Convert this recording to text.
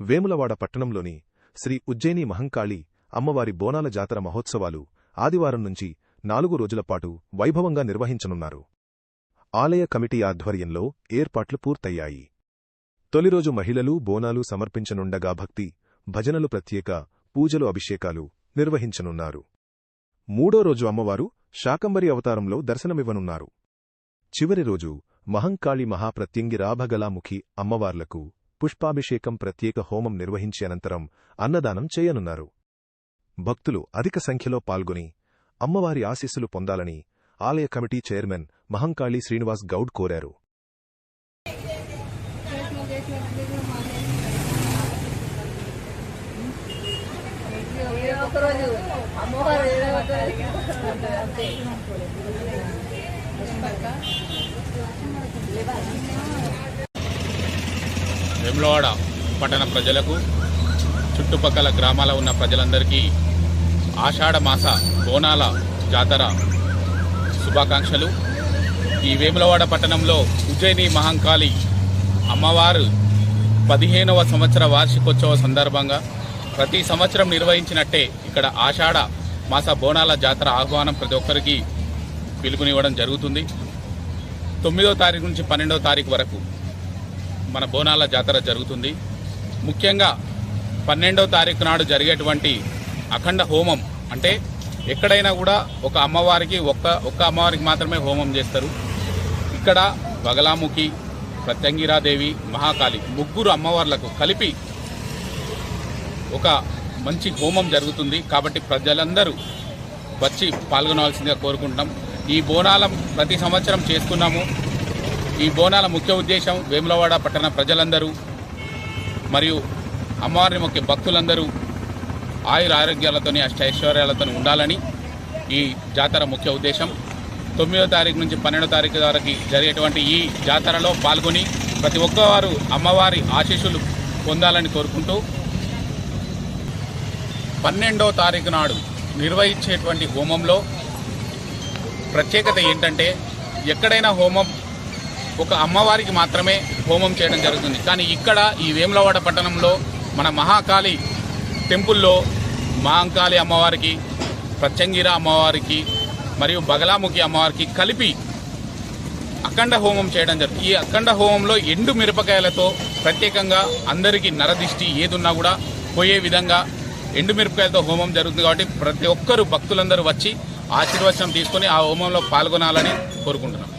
వేములవాడ పట్టణంలోని శ్రీ ఉజ్జయిని మహంకాళి అమ్మవారి బోనాల జాతర మహోత్సవాలు ఆదివారం నుంచి 4 రోజులపాటు వైభవంగా నిర్వహించనున్నారు. ఆలయ కమిటీ ఆధ్వర్యంలో ఏర్పాట్లు పూర్తయ్యాయి. తొలిరోజు మహిళలు బోనాలు సమర్పించనుండగా భక్తి, భజనలు, ప్రత్యేక పూజలు, అభిషేకాలు నిర్వహించనున్నారు. మూడో రోజు అమ్మవారు శాకంబరి అవతారంలో దర్శనమివ్వనున్నారు. చివరి రోజు మహంకాళి మహాప్రత్యంగిరాభగలాముఖి అమ్మవార్లకు పుష్పాభిషేకం, ప్రత్యేక హోమం నిర్వహించి అనంతరం అన్నదానం చేయనున్నారు. భక్తులు అధిక సంఖ్యలో పాల్గొని అమ్మవారి ఆశీస్సులు పొందాలని ఆలయ కమిటీ చైర్మన్ మహంకాళి శ్రీనివాస్ గౌడ్ కోరారు. వేములవాడ పట్టణ ప్రజలకు, చుట్టుపక్కల గ్రామాల ఉన్న ప్రజలందరికీ ఆషాఢ మాస బోనాల జాతర శుభాకాంక్షలు. ఈ వేములవాడ పట్టణంలో ఉజ్జయిని మహంకాళి అమ్మవారు 15వ సంవత్సర వార్షికోత్సవ సందర్భంగా ప్రతి సంవత్సరం నిర్వహించినట్టే ఇక్కడ ఆషాఢ మాస బోనాల జాతర ఆహ్వానం ప్రతి ఒక్కరికి పిలుపునివ్వడం జరుగుతుంది. 9వ తారీఖు నుంచి 12వ తారీఖు వరకు మన బోనాల జాతర జరుగుతుంది. ముఖ్యంగా 12వ తారీఖు నాడు జరిగేటువంటి అఖండ హోమం, అంటే ఎక్కడైనా కూడా ఒక అమ్మవారికి ఒక్క అమ్మవారికి మాత్రమే హోమం చేస్తారు. ఇక్కడ బగలాముఖి, ప్రత్యంగిరాదేవి, మహాకాళి ముగ్గురు అమ్మవార్లకు కలిపి ఒక మంచి హోమం జరుగుతుంది. కాబట్టి ప్రజలందరూ వచ్చి పాల్గొనవలసిందిగా కోరుకుంటున్నాం. ఈ బోనాల ప్రతి సంవత్సరం చేసుకున్నాము. ఈ బోనాల ముఖ్య ఉద్దేశం వేములవాడ పట్టణ ప్రజలందరూ మరియు అమ్మవారిని మొక్కే భక్తులందరూ ఆయుర ఆరోగ్యాలతోని, అష్టైశ్వర్యాలతో ఉండాలని ఈ జాతర ముఖ్య ఉద్దేశం. 9వ తారీఖు నుంచి 12వ తారీఖు వరకు జరిగేటువంటి ఈ జాతరలో పాల్గొని ప్రతి ఒక్కవారు అమ్మవారి ఆశీస్సులు పొందాలని కోరుకుంటూ 12వ తారీఖు నాడు నిర్వహించేటువంటి హోమంలో ప్రత్యేకత ఏంటంటే, ఎక్కడైనా హోమం ఒక అమ్మవారికి మాత్రమే హోమం చేయడం జరుగుతుంది. కానీ ఇక్కడ ఈ వేములవాడ పట్టణంలో మన మహాకాళి టెంపుల్లో మహంకాళి అమ్మవారికి, ప్రత్యంగిర అమ్మవారికి మరియు బగలాముఖి అమ్మవారికి కలిపి అఖండ హోమం చేయడం జరుగుతుంది. ఈ అఖండ హోమంలో ఎండు మిరపకాయలతో ప్రత్యేకంగా అందరికీ నరదిష్టి ఏదున్నా కూడా పోయే విధంగా ఎండు మిరపకాయలతో హోమం జరుగుతుంది. కాబట్టి ప్రతి ఒక్కరూ భక్తులందరూ వచ్చి ఆశీర్వచనం తీసుకొని ఆ హోమంలో పాల్గొనాలని కోరుకుంటున్నాం.